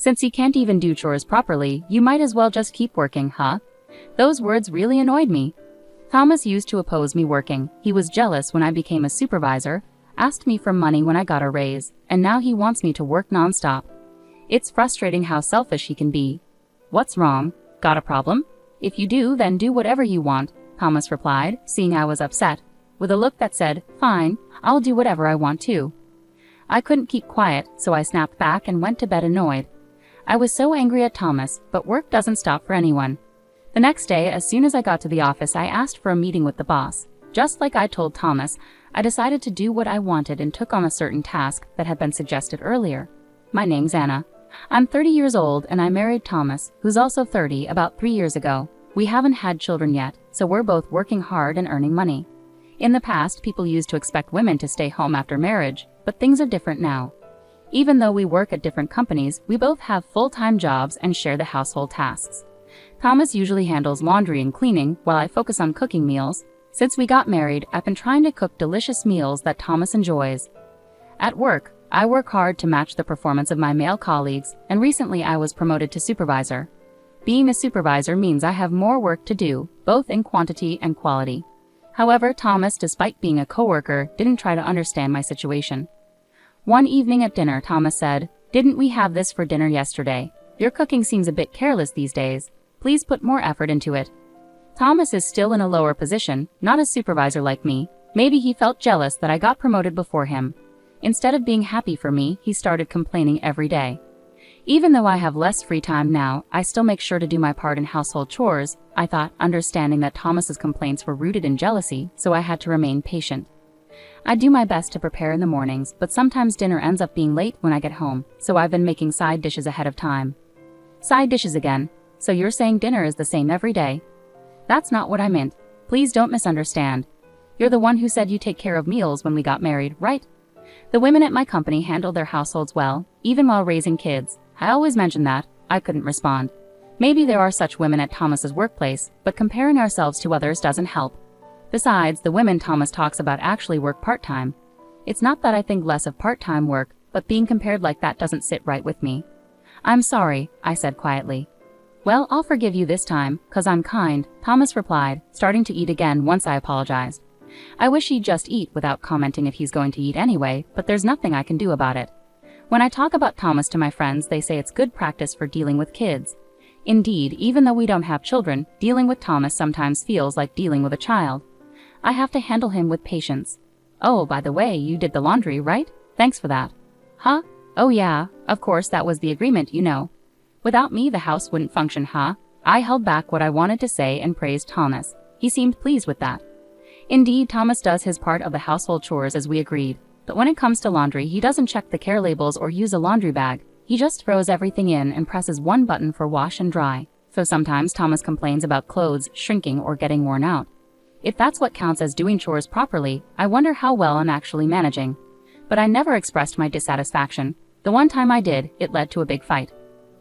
Since you can't even do chores properly, you might as well just keep working, huh? Those words really annoyed me. Thomas used to oppose me working. He was jealous when I became a supervisor, asked me for money when I got a raise, and now he wants me to work nonstop. It's frustrating how selfish he can be. What's wrong? Got a problem? If you do, then do whatever you want, Thomas replied, seeing I was upset, with a look that said, fine, I'll do whatever I want to. I couldn't keep quiet, so I snapped back and went to bed annoyed. I was so angry at Thomas, but work doesn't stop for anyone. The next day, as soon as I got to the office, I asked for a meeting with the boss. Just like I told Thomas, I decided to do what I wanted and took on a certain task that had been suggested earlier. My name's Anna. I'm 30 years old and I married Thomas, who's also 30, about 3 years ago. We haven't had children yet, so we're both working hard and earning money. In the past, people used to expect women to stay home after marriage, but things are different now. Even though we work at different companies, we both have full-time jobs and share the household tasks. Thomas usually handles laundry and cleaning, while I focus on cooking meals. Since we got married, I've been trying to cook delicious meals that Thomas enjoys. At work, I work hard to match the performance of my male colleagues, and recently I was promoted to supervisor. Being a supervisor means I have more work to do, both in quantity and quality. However, Thomas, despite being a coworker, didn't try to understand my situation. One evening at dinner, Thomas said, "Didn't we have this for dinner yesterday? Your cooking seems a bit careless these days. Please put more effort into it." Thomas is still in a lower position, not a supervisor like me. Maybe he felt jealous that I got promoted before him. Instead of being happy for me, he started complaining every day. Even though I have less free time now, I still make sure to do my part in household chores, I thought, understanding that Thomas's complaints were rooted in jealousy, so I had to remain patient. I do my best to prepare in the mornings, but sometimes dinner ends up being late when I get home, so I've been making side dishes ahead of time. Side dishes again. So you're saying dinner is the same every day? That's not what I meant. Please don't misunderstand. You're the one who said you take care of meals when we got married, right? The women at my company handle their households well, even while raising kids. I always mention that. I couldn't respond. Maybe there are such women at Thomas's workplace, but comparing ourselves to others doesn't help. Besides, the women Thomas talks about actually work part-time. It's not that I think less of part-time work, but being compared like that doesn't sit right with me. I'm sorry, I said quietly. Well, I'll forgive you this time, 'cause I'm kind, Thomas replied, starting to eat again once I apologized. I wish he'd just eat without commenting if he's going to eat anyway, but there's nothing I can do about it. When I talk about Thomas to my friends, they say it's good practice for dealing with kids. Indeed, even though we don't have children, dealing with Thomas sometimes feels like dealing with a child. I have to handle him with patience. Oh, by the way, you did the laundry, right? Thanks for that. Huh? Oh yeah, of course that was the agreement, you know. Without me, the house wouldn't function, huh? I held back what I wanted to say and praised Thomas. He seemed pleased with that. Indeed, Thomas does his part of the household chores as we agreed, but when it comes to laundry, he doesn't check the care labels or use a laundry bag. He just throws everything in and presses one button for wash and dry. So sometimes Thomas complains about clothes shrinking or getting worn out. If that's what counts as doing chores properly, I wonder how well I'm actually managing. But I never expressed my dissatisfaction. The one time I did, it led to a big fight.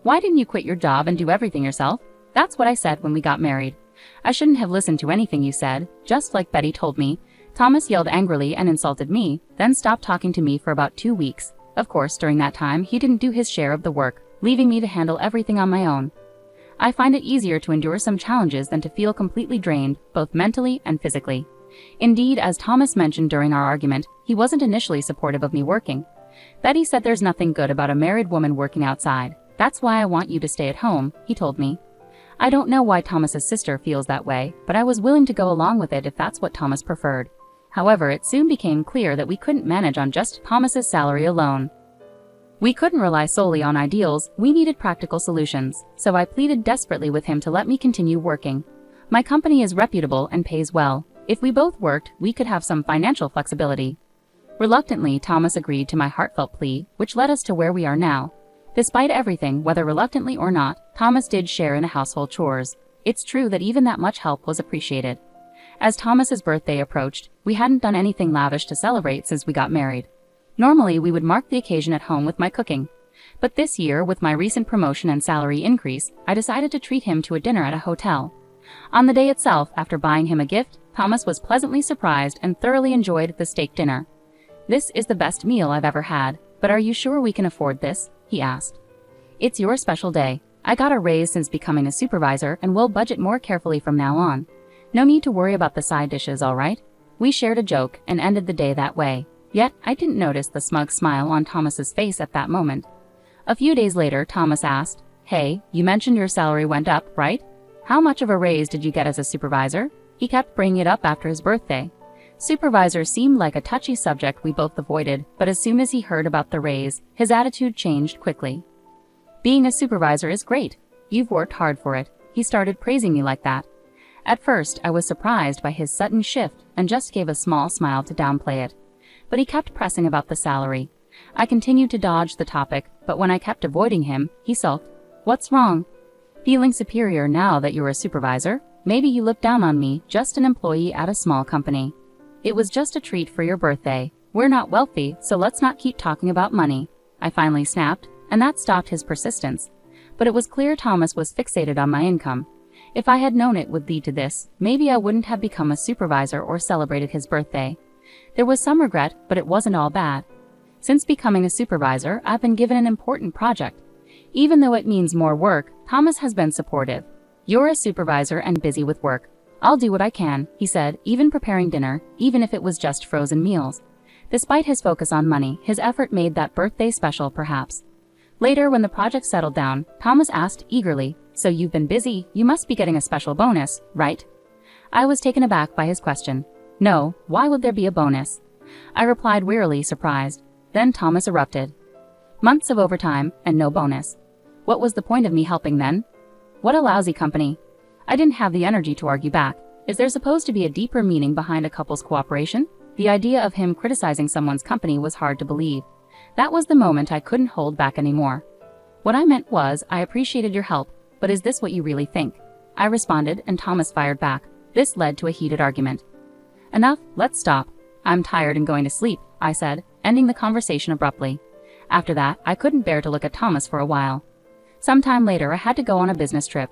Why didn't you quit your job and do everything yourself? That's what I said when we got married. I shouldn't have listened to anything you said, just like Betty told me. Thomas yelled angrily and insulted me, then stopped talking to me for about 2 weeks. Of course, during that time, he didn't do his share of the work, leaving me to handle everything on my own. I find it easier to endure some challenges than to feel completely drained, both mentally and physically. Indeed, as Thomas mentioned during our argument, he wasn't initially supportive of me working. Betty said there's nothing good about a married woman working outside. That's why I want you to stay at home, he told me. I don't know why Thomas's sister feels that way, but I was willing to go along with it if that's what Thomas preferred. However, it soon became clear that we couldn't manage on just Thomas's salary alone. We couldn't rely solely on ideals, we needed practical solutions, so I pleaded desperately with him to let me continue working. My company is reputable and pays well. If we both worked, we could have some financial flexibility. Reluctantly, Thomas agreed to my heartfelt plea, which led us to where we are now. Despite everything, whether reluctantly or not, Thomas did share in the household chores. It's true that even that much help was appreciated. As Thomas's birthday approached, we hadn't done anything lavish to celebrate since we got married. Normally, we would mark the occasion at home with my cooking. But this year, with my recent promotion and salary increase, I decided to treat him to a dinner at a hotel. On the day itself, after buying him a gift, Thomas was pleasantly surprised and thoroughly enjoyed the steak dinner. "This is the best meal I've ever had, but are you sure we can afford this?" he asked. It's your special day. I got a raise since becoming a supervisor and will budget more carefully from now on. No need to worry about the side dishes, all right? We shared a joke and ended the day that way. Yet, I didn't notice the smug smile on Thomas's face at that moment. A few days later, Thomas asked, "Hey, you mentioned your salary went up, right? How much of a raise did you get as a supervisor?" He kept bringing it up after his birthday. Supervisor seemed like a touchy subject we both avoided, but as soon as he heard about the raise, his attitude changed quickly. "Being a supervisor is great. You've worked hard for it." He started praising me like that. At first, I was surprised by his sudden shift and just gave a small smile to downplay it. But he kept pressing about the salary. I continued to dodge the topic, but when I kept avoiding him, he sulked. "What's wrong? Feeling superior now that you're a supervisor? Maybe you look down on me, just an employee at a small company. It was just a treat for your birthday. We're not wealthy, so let's not keep talking about money." I finally snapped, and that stopped his persistence. But it was clear Thomas was fixated on my income. If I had known it would lead to this, maybe I wouldn't have become a supervisor or celebrated his birthday. There was some regret, but it wasn't all bad. Since becoming a supervisor, I've been given an important project. Even though it means more work, Thomas has been supportive. "You're a supervisor and busy with work. I'll do what I can," he said, even preparing dinner, even if it was just frozen meals. Despite his focus on money, his effort made that birthday special, perhaps. Later, when the project settled down, Thomas asked eagerly, "So you've been busy, you must be getting a special bonus, right?" I was taken aback by his question. "No, why would there be a bonus?" I replied wearily, surprised. Then Thomas erupted. "Months of overtime, and no bonus. What was the point of me helping then? What a lousy company." I didn't have the energy to argue back. Is there supposed to be a deeper meaning behind a couple's cooperation? The idea of him criticizing someone's company was hard to believe. That was the moment I couldn't hold back anymore. "What I meant was, I appreciated your help, but is this what you really think?" I responded, and Thomas fired back. This led to a heated argument. "Enough, let's stop. I'm tired and going to sleep," I said, ending the conversation abruptly. After that, I couldn't bear to look at Thomas for a while. Sometime later, I had to go on a business trip.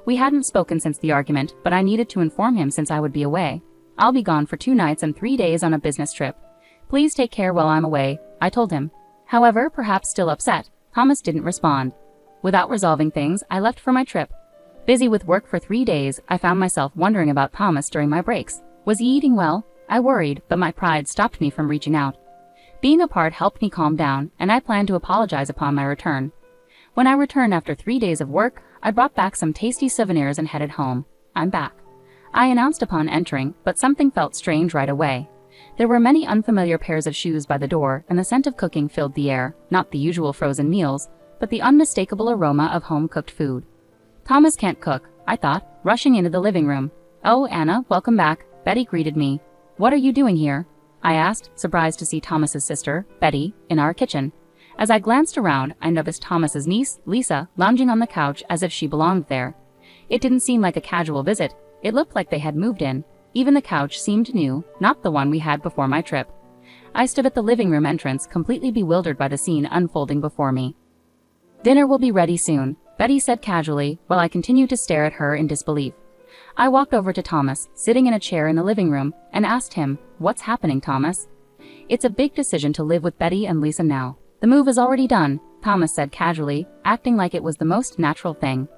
We hadn't spoken since the argument, but I needed to inform him since I would be away. "I'll be gone for 2 nights and 3 days on a business trip. Please take care while I'm away," I told him. However, perhaps still upset, Thomas didn't respond. Without resolving things, I left for my trip. Busy with work for 3 days, I found myself wondering about Thomas during my breaks. Was he eating well? I worried, but my pride stopped me from reaching out. Being apart helped me calm down, and I planned to apologize upon my return. When I returned after 3 days of work, I brought back some tasty souvenirs and headed home. "I'm back," I announced upon entering, but something felt strange right away. There were many unfamiliar pairs of shoes by the door, and the scent of cooking filled the air, not the usual frozen meals, but the unmistakable aroma of home-cooked food. Thomas can't cook, I thought, rushing into the living room. "Oh, Anna, welcome back," Betty greeted me. "What are you doing here?" I asked, surprised to see Thomas's sister, Betty, in our kitchen. As I glanced around, I noticed Thomas's niece, Lisa, lounging on the couch as if she belonged there. It didn't seem like a casual visit. It looked like they had moved in. Even the couch seemed new, not the one we had before my trip. I stood at the living room entrance, completely bewildered by the scene unfolding before me. "Dinner will be ready soon," Betty said casually, while I continued to stare at her in disbelief. I walked over to Thomas, sitting in a chair in the living room, and asked him, "What's happening, Thomas?" "It's a big decision to live with Betty and Lisa now. The move is already done," Thomas said casually, acting like it was the most natural thing.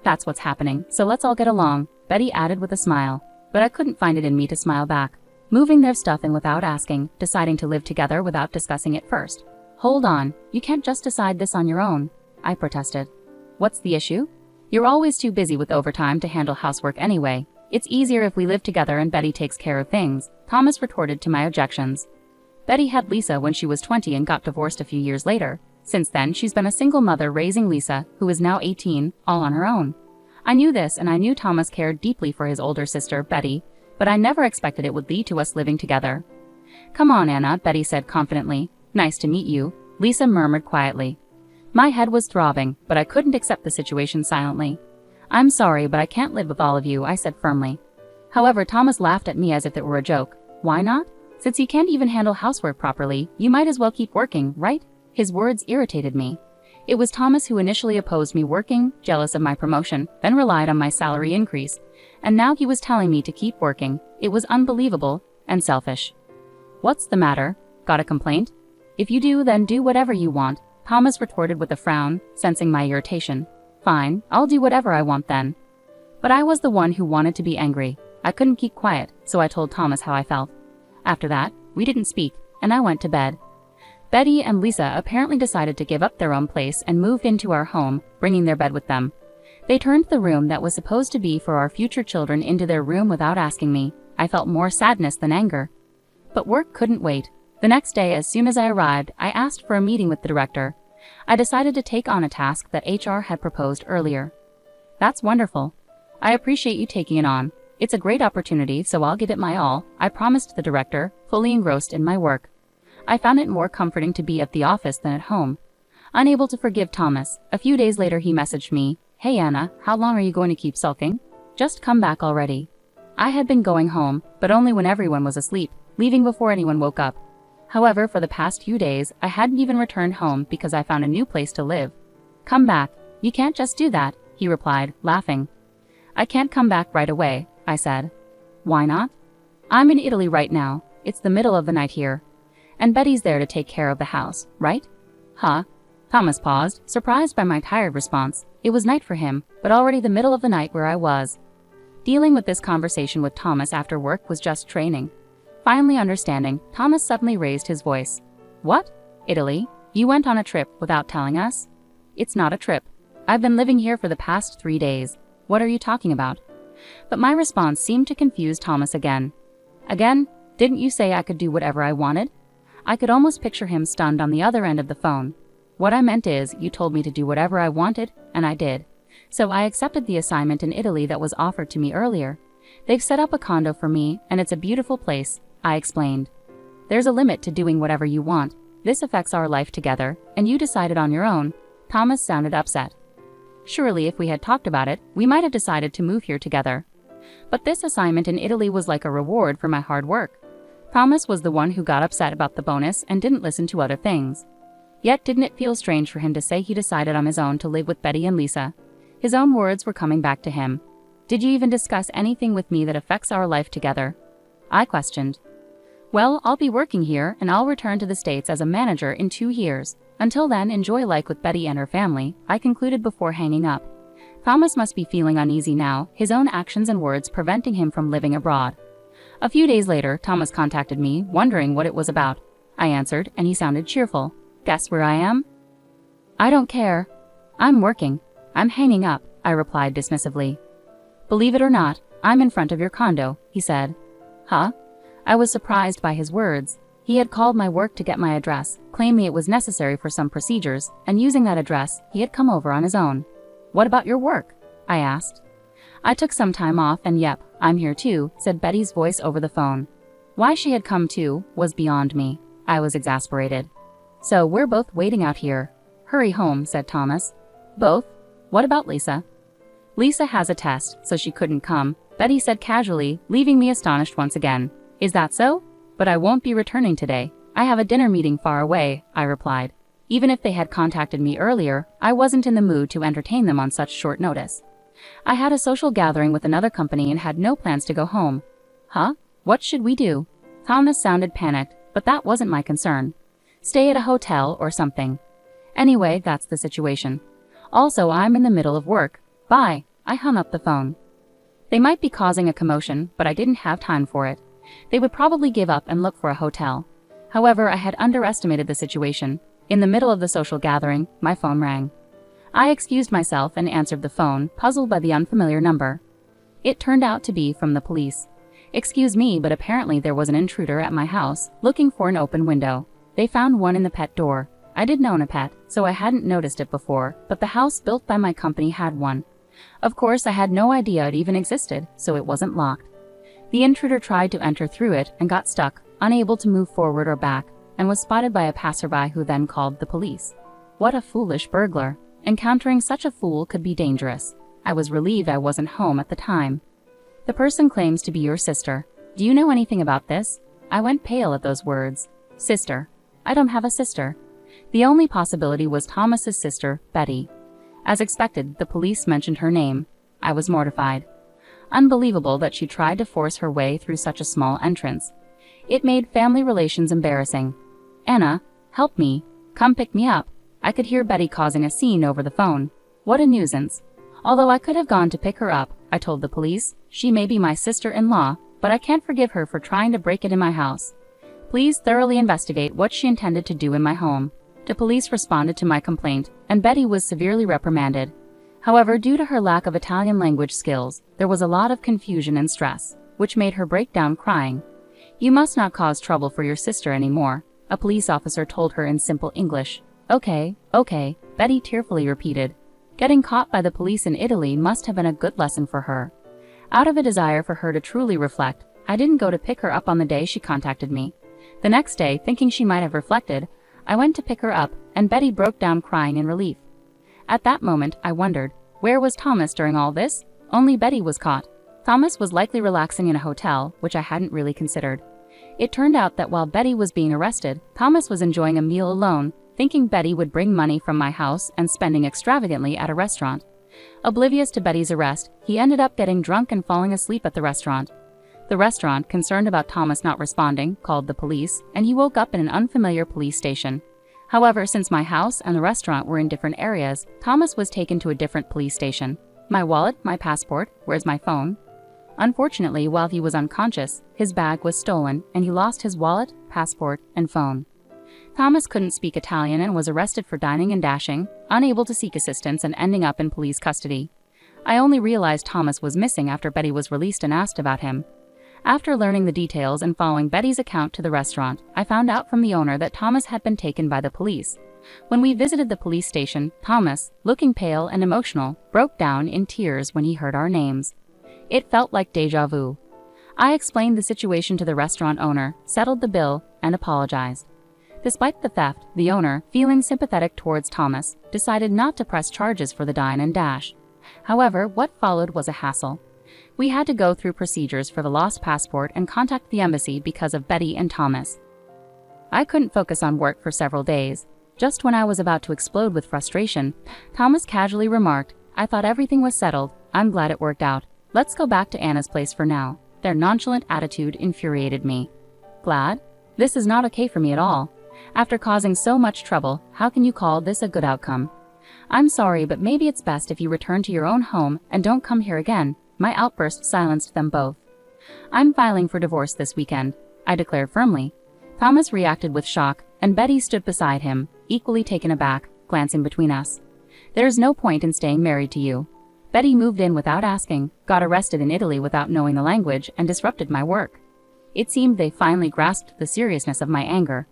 "That's what's happening, so let's all get along," Betty added with a smile. But I couldn't find it in me to smile back. Moving their stuff in without asking, deciding to live together without discussing it first. "Hold on, you can't just decide this on your own," I protested. "What's the issue? You're always too busy with overtime to handle housework anyway. It's easier if we live together and Betty takes care of things," Thomas retorted to my objections. Betty had Lisa when she was 20 and got divorced a few years later. Since then, she's been a single mother raising Lisa, who is now 18, all on her own. I knew this, and I knew Thomas cared deeply for his older sister, Betty, but I never expected it would lead to us living together. "Come on, Anna," Betty said confidently. "Nice to meet you," Lisa murmured quietly. My head was throbbing, but I couldn't accept the situation silently. "I'm sorry, but I can't live with all of you," I said firmly. However, Thomas laughed at me as if it were a joke. "Why not? Since you can't even handle housework properly, you might as well keep working, right?" His words irritated me. It was Thomas who initially opposed me working, jealous of my promotion, then relied on my salary increase. And now he was telling me to keep working. It was unbelievable and selfish. "What's the matter? Got a complaint? If you do, then do whatever you want," Thomas retorted with a frown, sensing my irritation. Fine, I'll do whatever I want then. But I was the one who wanted to be angry. I couldn't keep quiet, so I told Thomas how I felt. After that, we didn't speak, and I went to bed. Betty and Lisa apparently decided to give up their own place and moved into our home, bringing their bed with them. They turned the room that was supposed to be for our future children into their room without asking me. I felt more sadness than anger. But work couldn't wait. The next day, as soon as I arrived, I asked for a meeting with the director. I decided to take on a task that HR had proposed earlier. That's wonderful. I appreciate you taking it on. It's a great opportunity, so I'll give it my all, I promised the director, fully engrossed in my work. I found it more comforting to be at the office than at home. Unable to forgive Thomas, a few days later he messaged me, "Hey Anna, how long are you going to keep sulking? Just come back already." I had been going home, but only when everyone was asleep, leaving before anyone woke up. However, for the past few days, I hadn't even returned home because I found a new place to live. "Come back. You can't just do that," he replied, laughing. "I can't come back right away," I said. "Why not?" "I'm in Italy right now. It's the middle of the night here. And Betty's there to take care of the house, right?" "Huh?" Thomas paused, surprised by my tired response. It was night for him, but already the middle of the night where I was. Dealing with this conversation with Thomas after work was just training. Finally understanding, Thomas suddenly raised his voice. "What? Italy? You went on a trip without telling us?" "It's not a trip. I've been living here for the past 3 days. What are you talking about?" But my response seemed to confuse Thomas again. "Again? Didn't you say I could do whatever I wanted?" I could almost picture him stunned on the other end of the phone. "What I meant is, you told me to do whatever I wanted, and I did. So I accepted the assignment in Italy that was offered to me earlier. They've set up a condo for me, and it's a beautiful place," I explained. "There's a limit to doing whatever you want. This affects our life together, and you decided on your own." Thomas sounded upset. Surely if we had talked about it, we might have decided to move here together. But this assignment in Italy was like a reward for my hard work. Thomas was the one who got upset about the bonus and didn't listen to other things. Yet didn't it feel strange for him to say he decided on his own to live with Betty and Lisa? His own words were coming back to him. "Did you even discuss anything with me that affects our life together?" I questioned. "Well, I'll be working here and I'll return to the States as a manager in 2 years. Until then, enjoy life with Betty and her family," I concluded before hanging up. Thomas must be feeling uneasy now, his own actions and words preventing him from living abroad. A few days later, Thomas contacted me, wondering what it was about. I answered, and he sounded cheerful. "Guess where I am?" "I don't care. I'm working. I'm hanging up," I replied dismissively. "Believe it or not, I'm in front of your condo," he said. "Huh?" I was surprised by his words. He had called my work to get my address, claiming it was necessary for some procedures, and using that address, he had come over on his own. "What about your work?" I asked. "I took some time off and yep, I'm here too," said Betty's voice over the phone. Why she had come too was beyond me. I was exasperated. "So we're both waiting out here." "Hurry home," said Thomas. "Both? What about Lisa?" "Lisa has a test, so she couldn't come," Betty said casually, leaving me astonished once again. "Is that so? But I won't be returning today. I have a dinner meeting far away," I replied. Even if they had contacted me earlier, I wasn't in the mood to entertain them on such short notice. I had a social gathering with another company and had no plans to go home. "Huh? What should we do?" Thomas sounded panicked, but that wasn't my concern. "Stay at a hotel or something. Anyway, that's the situation. Also, I'm in the middle of work. Bye." I hung up the phone. They might be causing a commotion, but I didn't have time for it. They would probably give up and look for a hotel. However, I had underestimated the situation. In the middle of the social gathering, my phone rang. I excused myself and answered the phone, puzzled by the unfamiliar number. It turned out to be from the police. Excuse me, but apparently there was an intruder at my house, looking for an open window. They found one in the pet door. I didn't own a pet, so I hadn't noticed it before, but the house built by my company had one. Of course, I had no idea it even existed, so it wasn't locked. The intruder tried to enter through it and got stuck, unable to move forward or back, and was spotted by a passerby who then called the police. What a foolish burglar. Encountering such a fool could be dangerous. I was relieved I wasn't home at the time. "The person claims to be your sister. Do you know anything about this?" I went pale at those words. "Sister? I don't have a sister." The only possibility was Thomas's sister, Betty. As expected, the police mentioned her name. I was mortified. Unbelievable that she tried to force her way through such a small entrance. It made family relations embarrassing. "Anna, help me. Come pick me up." I could hear Betty causing a scene over the phone. What a nuisance. Although I could have gone to pick her up, I told the police. She may be my sister-in-law, but I can't forgive her for trying to break it in my house. Please thoroughly investigate what she intended to do in my home. The police responded to my complaint, and Betty was severely reprimanded. However, due to her lack of Italian language skills, there was a lot of confusion and stress, which made her break down crying. You must not cause trouble for your sister anymore, a police officer told her in simple English. Okay, Betty tearfully repeated. Getting caught by the police in Italy must have been a good lesson for her. Out of a desire for her to truly reflect, I didn't go to pick her up on the day she contacted me. The next day, thinking she might have reflected, I went to pick her up, and Betty broke down crying in relief. At that moment, I wondered, where was Thomas during all this? Only Betty was caught. Thomas was likely relaxing in a hotel, which I hadn't really considered. It turned out that while Betty was being arrested, Thomas was enjoying a meal alone, thinking Betty would bring money from my house and spending extravagantly at a restaurant. Oblivious to Betty's arrest, he ended up getting drunk and falling asleep at the restaurant. The restaurant, concerned about Thomas not responding, called the police, and he woke up in an unfamiliar police station. However, since my house and the restaurant were in different areas, Thomas was taken to a different police station. My wallet, my passport, where's my phone? Unfortunately, while he was unconscious, his bag was stolen and he lost his wallet, passport, and phone. Thomas couldn't speak Italian and was arrested for dining and dashing, unable to seek assistance and ending up in police custody. I only realized Thomas was missing after Betty was released and asked about him. After learning the details and following Betty's account to the restaurant, I found out from the owner that Thomas had been taken by the police. When we visited the police station, Thomas, looking pale and emotional, broke down in tears when he heard our names. It felt like déjà vu. I explained the situation to the restaurant owner, settled the bill, and apologized. Despite the theft, the owner, feeling sympathetic towards Thomas, decided not to press charges for the dine and dash. However, what followed was a hassle. We had to go through procedures for the lost passport and contact the embassy because of Betty and Thomas. I couldn't focus on work for several days. Just when I was about to explode with frustration, Thomas casually remarked, "I thought everything was settled. I'm glad it worked out. Let's go back to Anna's place for now." Their nonchalant attitude infuriated me. Glad? This is not okay for me at all. After causing so much trouble, how can you call this a good outcome? I'm sorry, but maybe it's best if you return to your own home and don't come here again. My outburst silenced them both. I'm filing for divorce this weekend, I declared firmly. Thomas reacted with shock, and Betty stood beside him, equally taken aback, glancing between us. There's no point in staying married to you. Betty moved in without asking, got arrested in Italy without knowing the language, and disrupted my work. It seemed they finally grasped the seriousness of my anger.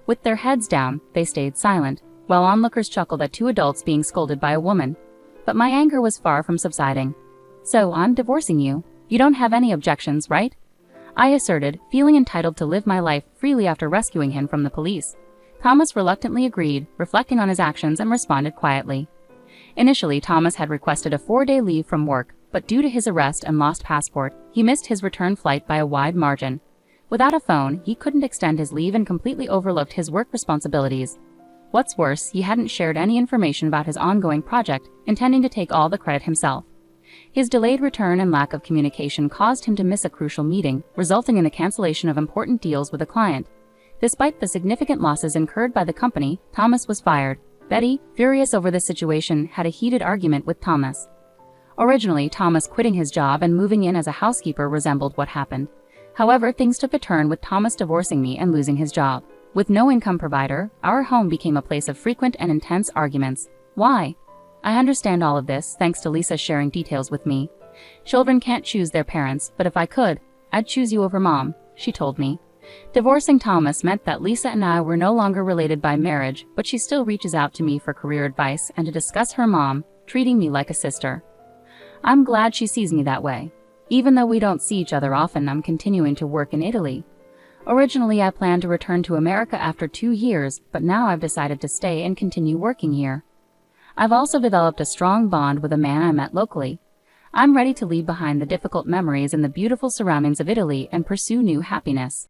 With their heads down, they stayed silent, while onlookers chuckled at two adults being scolded by a woman. But my anger was far from subsiding. "So I'm divorcing you. You don't have any objections, right?" I asserted, feeling entitled to live my life freely after rescuing him from the police. Thomas reluctantly agreed, reflecting on his actions, and responded quietly. Initially, Thomas had requested a 4-day leave from work, but due to his arrest and lost passport, he missed his return flight by a wide margin. Without a phone, he couldn't extend his leave and completely overlooked his work responsibilities. What's worse, he hadn't shared any information about his ongoing project, intending to take all the credit himself. His delayed return and lack of communication caused him to miss a crucial meeting, resulting in the cancellation of important deals with a client. Despite the significant losses incurred by the company, Thomas was fired. Betty, furious over this situation, had a heated argument with Thomas. Originally, Thomas quitting his job and moving in as a housekeeper resembled what happened. However, things took a turn with Thomas divorcing me and losing his job. With no income provider, our home became a place of frequent and intense arguments. Why? I understand all of this thanks to Lisa sharing details with me. Children can't choose their parents, but if I could, I'd choose you over Mom, she told me. Divorcing Thomas meant that Lisa and I were no longer related by marriage, but she still reaches out to me for career advice and to discuss her mom, treating me like a sister. I'm glad she sees me that way. Even though we don't see each other often, I'm continuing to work in Italy. Originally, I planned to return to America after 2 years, but now I've decided to stay and continue working here. I've also developed a strong bond with a man I met locally. I'm ready to leave behind the difficult memories and the beautiful surroundings of Italy and pursue new happiness.